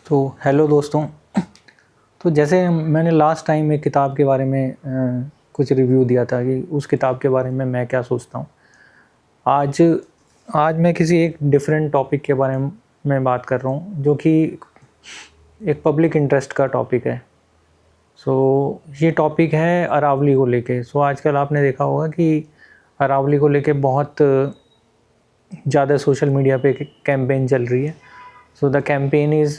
तो हेलो दोस्तों। तो जैसे मैंने लास्ट टाइम एक किताब के बारे में कुछ रिव्यू दिया था कि उस किताब के बारे में मैं क्या सोचता हूँ। आज आज मैं किसी एक डिफरेंट टॉपिक के बारे में बात कर रहा हूँ, जो कि एक पब्लिक इंटरेस्ट का टॉपिक है। ये टॉपिक है अरावली को लेके। आजकल आपने देखा होगा कि अरावली को लेके बहुत ज़्यादा सोशल मीडिया पे कैंपेन चल रही है। The campaign is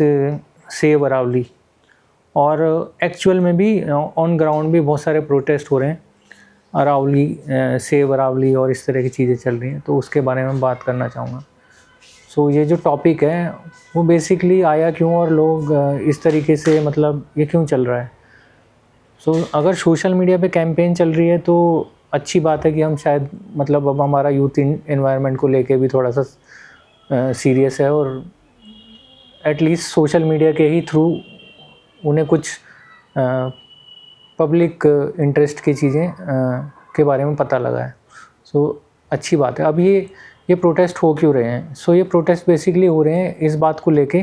save Aravalli. और एक्चुअल में भी ऑन ग्राउंड भी बहुत सारे प्रोटेस्ट हो रहे हैं, अरावली सेव अरावली और इस तरह की चीज़ें चल रही हैं। तो उसके बारे में बात करना चाहूँगा। ये जो टॉपिक है वो बेसिकली आया क्यों और लोग इस तरीके से मतलब ये क्यों चल रहा है। अगर सोशल मीडिया पे कैंपेन चल रही है तो अच्छी बात है कि हम शायद मतलब अब हमारा यूथ इन्वायरमेंट को लेके भी थोड़ा सा सीरियस है और एटलीस्ट सोशल मीडिया के ही थ्रू उन्हें कुछ पब्लिक इंटरेस्ट की चीज़ें के बारे में पता लगा है। अच्छी बात है। अब ये प्रोटेस्ट हो क्यों रहे हैं। ये प्रोटेस्ट बेसिकली हो रहे हैं इस बात को लेके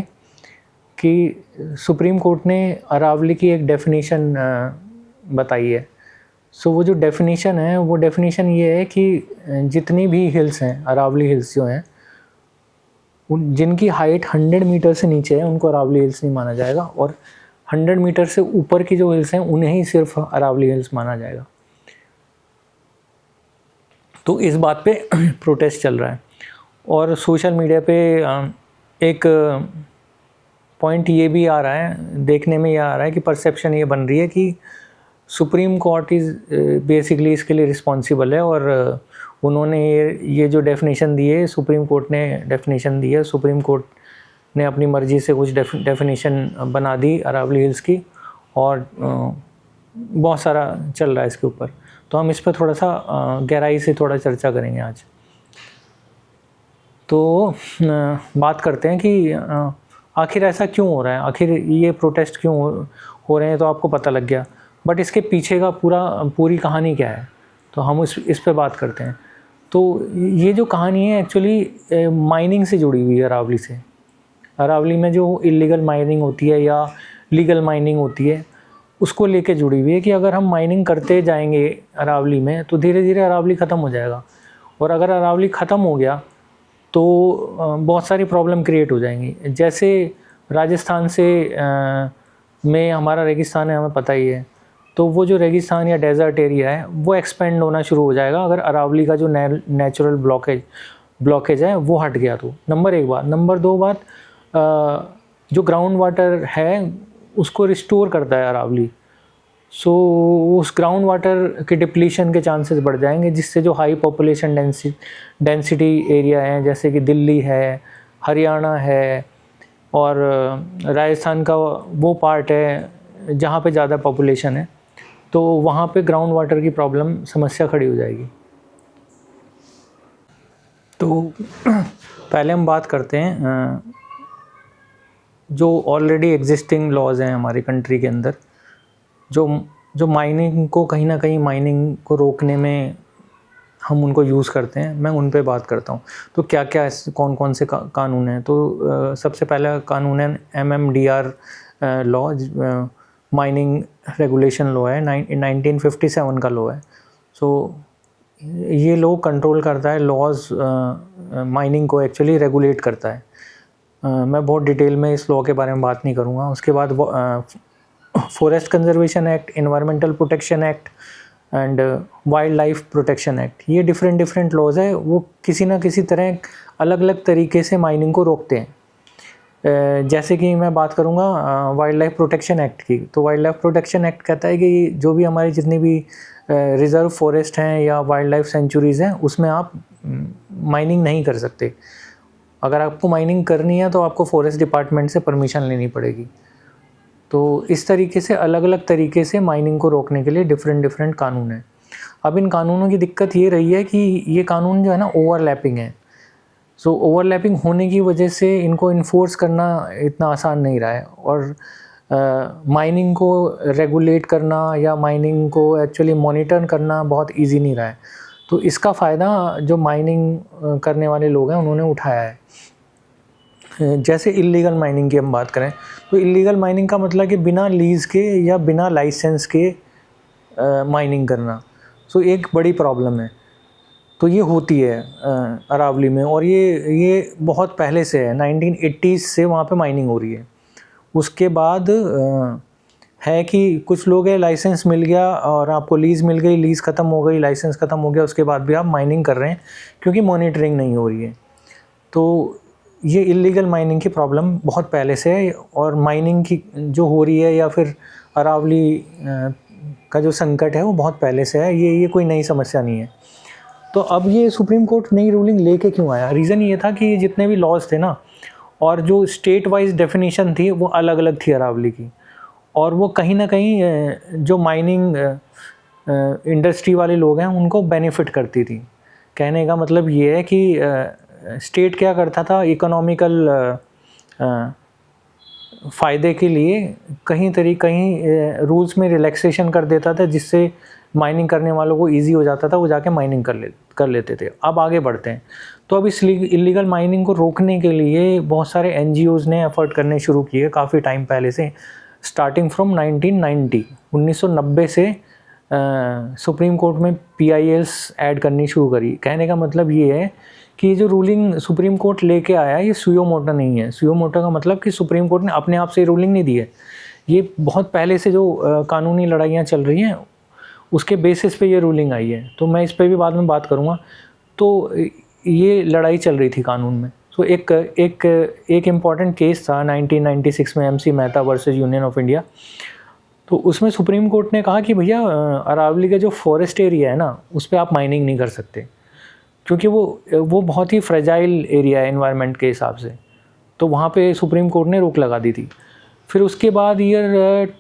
कि सुप्रीम कोर्ट ने अरावली की एक डेफिनेशन बताई है। वो जो डेफिनेशन है वो डेफिनेशन ये है कि जितनी भी हिल्स हैं, अरावली हिल्स जो हैं, जिनकी हाइट 100 मीटर से नीचे है उनको अरावली हिल्स नहीं माना जाएगा, और 100 मीटर से ऊपर की जो हिल्स हैं उन्हें ही सिर्फ अरावली हिल्स माना जाएगा। तो इस बात पे प्रोटेस्ट चल रहा है। और सोशल मीडिया पे एक पॉइंट ये भी आ रहा है, देखने में ये आ रहा है कि परसेप्शन ये बन रही है कि सुप्रीम कोर्ट इज़ बेसिकली इसके लिए रिस्पॉन्सिबल है, और उन्होंने ये जो डेफिनेशन दी है, सुप्रीम कोर्ट ने डेफिनेशन दी है। सुप्रीम कोर्ट ने अपनी मर्ज़ी से कुछ डेफिनेशन बना दी अरावली हिल्स की, और बहुत सारा चल रहा है इसके ऊपर। तो हम इस पर थोड़ा सा गहराई से थोड़ा चर्चा करेंगे आज। तो बात करते हैं कि आखिर ऐसा क्यों हो रहा है, आखिर ये प्रोटेस्ट क्यों हो रहे हैं। तो आपको पता लग गया, बट इसके पीछे का पूरी कहानी क्या है, तो हम इस पे बात करते हैं। तो ये जो कहानी है एक्चुअली माइनिंग से जुड़ी हुई है, अरावली से। अरावली में जो इलीगल माइनिंग होती है या लीगल माइनिंग होती है उसको लेके जुड़ी हुई है कि अगर हम माइनिंग करते जाएंगे अरावली में तो धीरे धीरे अरावली ख़त्म हो जाएगा, और अगर अरावली ख़त्म हो गया तो बहुत सारी प्रॉब्लम क्रिएट हो जाएंगी। जैसे राजस्थान से में हमारा रेगिस्तान है, हमें पता ही है। तो वो जो रेगिस्तान या डेजर्ट एरिया है वो एक्सपेंड होना शुरू हो जाएगा अगर अरावली का जो नेचुरल ब्लॉकेज है वो हट गया तो। नंबर 1 बात। नंबर 2 बात, जो ग्राउंड वाटर है उसको रिस्टोर करता है अरावली। उस ग्राउंड वाटर के डिप्लीशन के चांसेस बढ़ जाएंगे, जिससे जो हाई पॉपुलेशन डेंसिटी एरिया हैं जैसे कि दिल्ली है, हरियाणा है, और राजस्थान का वो पार्ट है जहाँ पे ज़्यादा पॉपुलेशन है, तो वहाँ पे ग्राउंड वाटर की समस्या खड़ी हो जाएगी। तो पहले हम बात करते हैं जो ऑलरेडी एग्जिस्टिंग लॉज हैं हमारी कंट्री के अंदर, जो माइनिंग को कहीं ना कहीं माइनिंग को रोकने में हम उनको यूज़ करते हैं, मैं उन पे बात करता हूँ। तो क्या क्या कौन से कानून हैं। तो सबसे पहला कानून है MMDR law, mining regulation law है, 1957 का लॉ है। ये लॉ कंट्रोल करता है, लॉज माइनिंग को एक्चुअली रेगुलेट करता है। मैं बहुत डिटेल में इस लॉ के बारे में बात नहीं करूँगा। उसके बाद forest conservation act, environmental protection act and wild life protection act, ये डिफरेंट लॉज है। वो किसी ना किसी तरह अलग अलग तरीके से माइनिंग को रोकते हैं। जैसे कि मैं बात करूँगा वाइल्ड लाइफ प्रोटेक्शन एक्ट की। तो वाइल्ड लाइफ प्रोटेक्शन एक्ट कहता है कि जो भी हमारी जितनी भी रिज़र्व फॉरेस्ट हैं या वाइल्ड लाइफ सेंचुरीज़ हैं उसमें आप माइनिंग नहीं कर सकते। अगर आपको माइनिंग करनी है तो आपको फॉरेस्ट डिपार्टमेंट से परमिशन लेनी पड़ेगी। तो इस तरीके से अलग अलग तरीके से माइनिंग को रोकने के लिए डिफरेंट कानून हैं। अब इन कानूनों की दिक्कत ये रही है कि ये कानून जो है ना ओवरलैपिंग है। ओवरलैपिंग होने की वजह से इनको इन्फोर्स करना इतना आसान नहीं रहा है, और माइनिंग को रेगुलेट करना या माइनिंग को एक्चुअली मॉनिटर करना बहुत ईजी नहीं रहा है। तो इसका फ़ायदा जो माइनिंग करने वाले लोग हैं उन्होंने उठाया है। जैसे इल्लीगल माइनिंग की हम बात करें तो इल्लीगल माइनिंग का मतलब कि बिना लीज़ के या बिना लाइसेंस के माइनिंग करना। सो एक बड़ी प्रॉब्लम है। तो ये होती है अरावली में, और ये बहुत पहले से है, 1980s से वहाँ पे माइनिंग हो रही है। उसके बाद है कि कुछ लोग हैं लाइसेंस मिल गया और आपको लीज़ मिल गई, लीज़ ख़त्म हो गई, लाइसेंस ख़त्म हो गया, उसके बाद भी आप माइनिंग कर रहे हैं क्योंकि मॉनिटरिंग नहीं हो रही है। तो ये इल्लीगल माइनिंग की प्रॉब्लम बहुत पहले से है, और माइनिंग की जो हो रही है या फिर अरावली का जो संकट है वो बहुत पहले से है। ये कोई नई समस्या नहीं है। तो अब ये सुप्रीम कोर्ट नई रूलिंग लेके क्यों आया? रीज़न ये था कि जितने भी लॉज थे ना, और जो स्टेट वाइज डेफिनेशन थी वो अलग अलग थी अरावली की, और वो कहीं ना कहीं जो माइनिंग इंडस्ट्री वाले लोग हैं उनको बेनिफिट करती थी। कहने का मतलब ये है कि स्टेट क्या करता था, इकोनॉमिकल फ़ायदे के लिए कहीं रूल्स में रिलैक्सेशन कर देता था, जिससे माइनिंग करने वालों को इजी हो जाता था, वो जाके माइनिंग कर लेते थे। अब आगे बढ़ते हैं। तो अब इस इलीगल माइनिंग को रोकने के लिए बहुत सारे एनजीओज़ ने एफर्ट करने शुरू किए काफ़ी टाइम पहले से, स्टार्टिंग फ्रॉम 1990 से सुप्रीम कोर्ट में PILs ऐड करनी शुरू करी। कहने का मतलब ये है कि ये जो रूलिंग सुप्रीम कोर्ट लेके आया ये सुयो मोटो नहीं है। सुयो मोटो का मतलब कि सुप्रीम कोर्ट ने अपने आप से रूलिंग नहीं दी है। ये बहुत पहले से जो कानूनी लड़ाइयाँ चल रही हैं उसके बेसिस पे ये रूलिंग आई है। तो मैं इस पर भी बाद में बात करूँगा। तो ये लड़ाई चल रही थी कानून में। तो एक इम्पॉर्टेंट केस था 1996 में, MC Mehta versus Union of India. तो उसमें सुप्रीम कोर्ट ने कहा कि भैया अरावली का जो फॉरेस्ट एरिया है ना, उस पर आप माइनिंग नहीं कर सकते, क्योंकि वो बहुत ही फ्रेजाइल एरिया है एनवायरनमेंट के हिसाब से। तो वहाँ पे सुप्रीम कोर्ट ने रोक लगा दी थी। फिर उसके बाद ईयर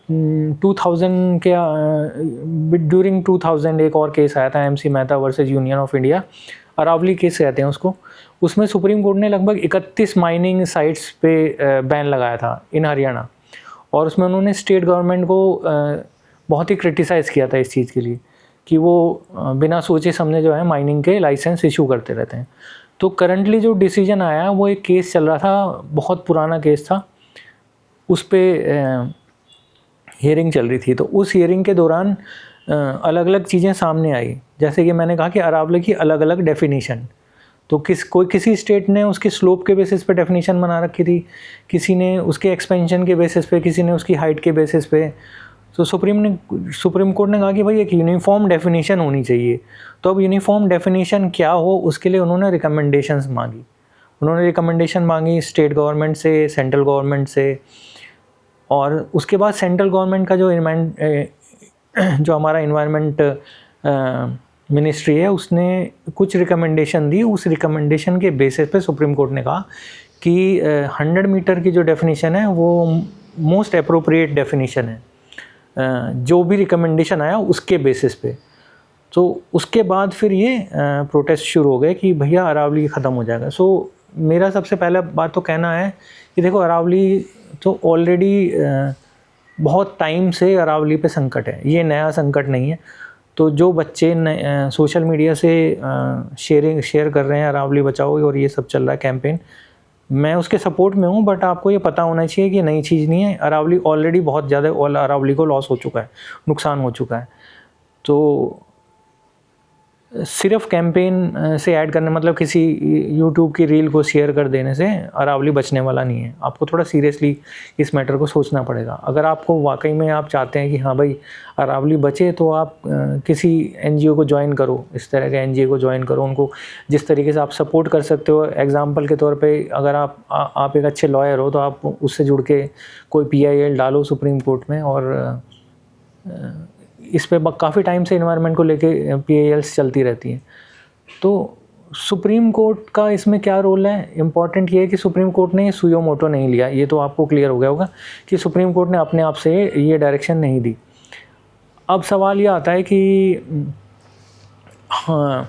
2000 के ड्यूरिंग 2000 एक और केस आया था, MC Mehta versus Union of India, Aravalli case कहते हैं उसको। उसमें सुप्रीम कोर्ट ने लगभग 31 माइनिंग साइट्स पे बैन लगाया था इन हरियाणा, और उसमें उन्होंने स्टेट गवर्नमेंट को बहुत ही क्रिटिसाइज़ किया था इस चीज़ के लिए कि वो बिना सोचे समझे जो है माइनिंग के लाइसेंस इशू करते रहते हैं। तो करंटली जो डिसीजन आया वो एक केस चल रहा था, बहुत पुराना केस था, उस पर हियरिंग चल रही थी। तो उस हियरिंग के दौरान अलग अलग चीज़ें सामने आई, जैसे कि मैंने कहा कि अरावली की अलग अलग डेफिनेशन। तो किसी स्टेट ने उसकी स्लोप के बेसिस पे डेफिनेशन बना रखी थी, किसी ने उसके एक्सपेंशन के बेसिस पे, किसी ने उसकी हाइट के बेसिस पे। तो सुप्रीम कोर्ट ने कहा कि भाई एक यूनिफॉर्म डेफिनेशन होनी चाहिए। तो अब यूनिफॉर्म डेफिनेशन क्या हो, उसके लिए उन्होंने रिकमेंडेशंस मांगी। उन्होंने रिकमेंडेशन मांगी स्टेट गवर्नमेंट से, सेंट्रल गवर्नमेंट से, और उसके बाद सेंट्रल गवर्नमेंट का जो हमारा इन्वायरमेंट मिनिस्ट्री है उसने कुछ रिकमेंडेशन दी। उस रिकमेंडेशन के बेसिस पे सुप्रीम कोर्ट ने कहा कि 100 मीटर की जो डेफिनेशन है वो मोस्ट अप्रोप्रिएट डेफिनेशन है, जो भी रिकमेंडेशन आया उसके बेसिस पे। तो उसके बाद फिर ये प्रोटेस्ट शुरू हो गए कि भैया अरावली ख़त्म हो जाएगा। सो मेरा सबसे पहला बात तो कहना है कि देखो, अरावली तो ऑलरेडी बहुत टाइम से अरावली पे संकट है, ये नया संकट नहीं है। तो जो बच्चे सोशल मीडिया से शेयर कर रहे हैं अरावली बचाओ और ये सब चल रहा है कैंपेन, मैं उसके सपोर्ट में हूँ, बट आपको ये पता होना चाहिए कि नई चीज़ नहीं है। अरावली ऑलरेडी बहुत ज़्यादा अरावली को लॉस हो चुका है, नुकसान हो चुका है। तो सिर्फ कैंपेन से ऐड करने, मतलब किसी यूट्यूब की रील को शेयर कर देने से अरावली बचने वाला नहीं है। आपको थोड़ा सीरियसली इस मैटर को सोचना पड़ेगा। अगर आपको वाकई में आप चाहते हैं कि हाँ भाई अरावली बचे, तो आप किसी NGO को ज्वाइन करो, इस तरह के NGO को ज्वाइन करो। उनको जिस तरीके से आप सपोर्ट कर सकते हो, एग्जाम्पल के तौर पर अगर आप एक अच्छे लॉयर हो तो आप उससे जुड़ के कोई PIL डालो सुप्रीम कोर्ट में। और इस पे काफ़ी टाइम से इन्वायरमेंट को लेके PILs चलती रहती हैं। तो सुप्रीम कोर्ट का इसमें क्या रोल है? इम्पॉर्टेंट ये है कि सुप्रीम कोर्ट ने सुयो मोटो नहीं लिया। ये तो आपको क्लियर हो गया होगा कि सुप्रीम कोर्ट ने अपने आप से ये डायरेक्शन नहीं दी। अब सवाल ये आता है कि हाँ,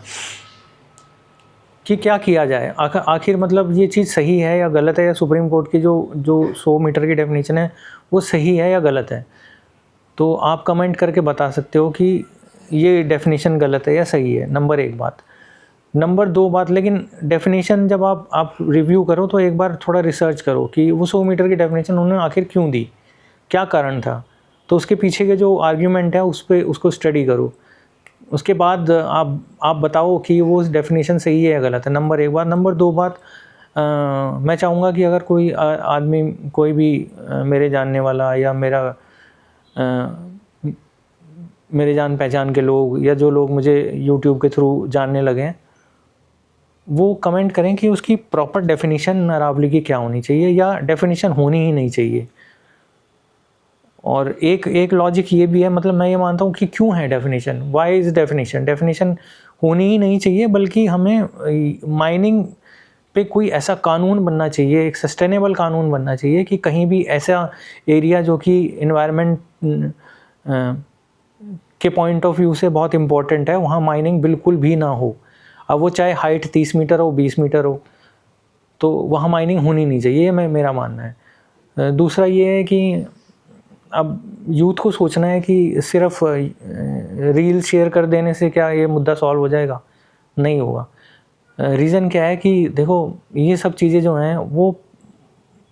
कि क्या किया जाए आखिर, मतलब ये चीज़ सही है या गलत है, या सुप्रीम कोर्ट की जो 100 मीटर की डेफिनेशन है वो सही है या गलत है। तो आप कमेंट करके बता सकते हो कि ये डेफिनेशन गलत है या सही है, नंबर 1 बात। नंबर 2 बात, लेकिन डेफिनेशन जब आप रिव्यू करो तो एक बार थोड़ा रिसर्च करो कि वो 100 मीटर की डेफिनेशन उन्होंने आखिर क्यों दी, क्या कारण था। तो उसके पीछे के जो आर्ग्यूमेंट है उसको स्टडी करो। उसके बाद आप बताओ कि वो डेफिनेशन सही है या गलत है, नंबर 1 बात। नंबर 2 बात, मैं चाहूँगा कि अगर कोई आदमी, कोई भी मेरे जानने वाला या मेरे जान पहचान के लोग या जो लोग मुझे यूट्यूब के थ्रू जानने लगे हैं, वो कमेंट करें कि उसकी प्रॉपर डेफिनेशन अरावली की क्या होनी चाहिए या डेफिनेशन होनी ही नहीं चाहिए। और एक लॉजिक ये भी है, मतलब मैं ये मानता हूँ कि क्यों है डेफिनेशन, व्हाई इज़ डेफिनेशन होनी ही नहीं चाहिए, बल्कि हमें माइनिंग पे कोई ऐसा कानून बनना चाहिए, एक सस्टेनेबल कानून बनना चाहिए कि कहीं भी ऐसा एरिया जो कि इन्वायरमेंट के पॉइंट ऑफ व्यू से बहुत इम्पोर्टेंट है, वहाँ माइनिंग बिल्कुल भी ना हो। अब वो चाहे हाइट 30 मीटर हो, 20 मीटर हो, तो वहाँ माइनिंग होनी नहीं चाहिए, ये मेरा मानना है। दूसरा ये है कि अब यूथ को सोचना है कि सिर्फ रील शेयर कर देने से क्या ये मुद्दा सॉल्व हो जाएगा, नहीं होगा। रीज़न क्या है कि देखो, ये सब चीज़ें जो हैं वो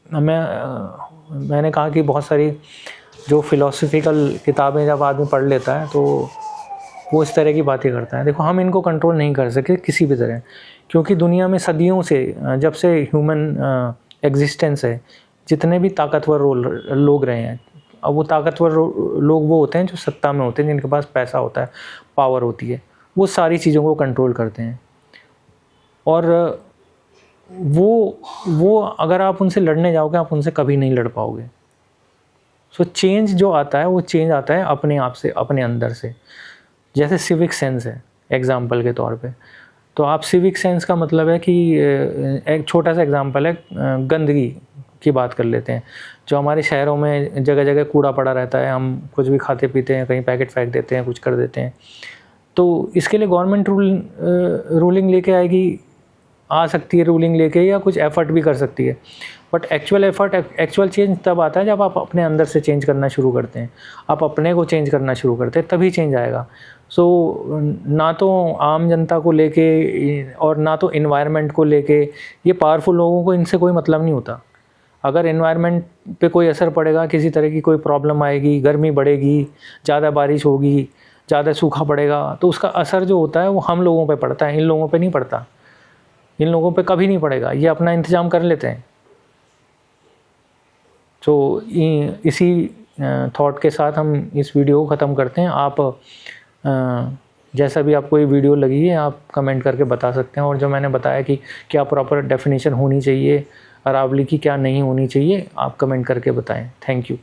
मैंने कहा कि बहुत सारी जो फ़िलोसफिकल किताबें जब आदमी पढ़ लेता है तो वो इस तरह की बातें करता है। देखो, हम इनको कंट्रोल नहीं कर सके किसी भी तरह, क्योंकि दुनिया में सदियों से, जब से ह्यूमन एग्जिस्टेंस है, जितने भी ताकतवर लोग रहे हैं, अब वो ताकतवर लोग वो होते हैं जो सत्ता में होते हैं, जिनके पास पैसा होता है, पावर होती है, वो सारी चीज़ों को कंट्रोल करते हैं। और वो अगर आप उनसे लड़ने जाओगे, आप उनसे कभी नहीं लड़ पाओगे। सो चेंज जो आता है, वो चेंज आता है अपने आप से, अपने अंदर से। जैसे सिविक सेंस है एग्ज़ाम्पल के तौर पे, तो आप सिविक सेंस का मतलब है कि एक छोटा सा एग्ज़ाम्पल है, गंदगी की बात कर लेते हैं। जो हमारे शहरों में जगह जगह कूड़ा पड़ा रहता है, हम कुछ भी खाते पीते हैं, कहीं पैकेट फेंक देते हैं, कुछ कर देते हैं। तो इसके लिए गवर्नमेंट रूलिंग लेके आएगी, आ सकती है रूलिंग लेके, या कुछ एफ़र्ट भी कर सकती है। बट एक्चुअल चेंज तब आता है जब आप अपने अंदर से चेंज करना शुरू करते हैं, आप अपने को चेंज करना शुरू करते हैं, तभी चेंज आएगा। सो ना तो आम जनता को लेके और ना तो इन्वायरमेंट को लेके, ये पावरफुल लोगों को इनसे कोई मतलब नहीं होता। अगर इन्वायरमेंट पे कोई असर पड़ेगा, किसी तरह की कोई प्रॉब्लम आएगी, गर्मी बढ़ेगी, ज़्यादा बारिश होगी, ज़्यादा सूखा पड़ेगा, तो उसका असर जो होता है वो हम लोगों पे पड़ता है, इन लोगों पे नहीं पड़ता। इन लोगों पे कभी नहीं पड़ेगा, ये अपना इंतज़ाम कर लेते हैं। तो इसी थॉट के साथ हम इस वीडियो को ख़त्म करते हैं। आप जैसा भी आपको ये वीडियो लगी है, आप कमेंट करके बता सकते हैं। और जो मैंने बताया कि क्या प्रॉपर डेफिनेशन होनी चाहिए अरावली की, क्या नहीं होनी चाहिए, आप कमेंट करके बताएं। Thank you.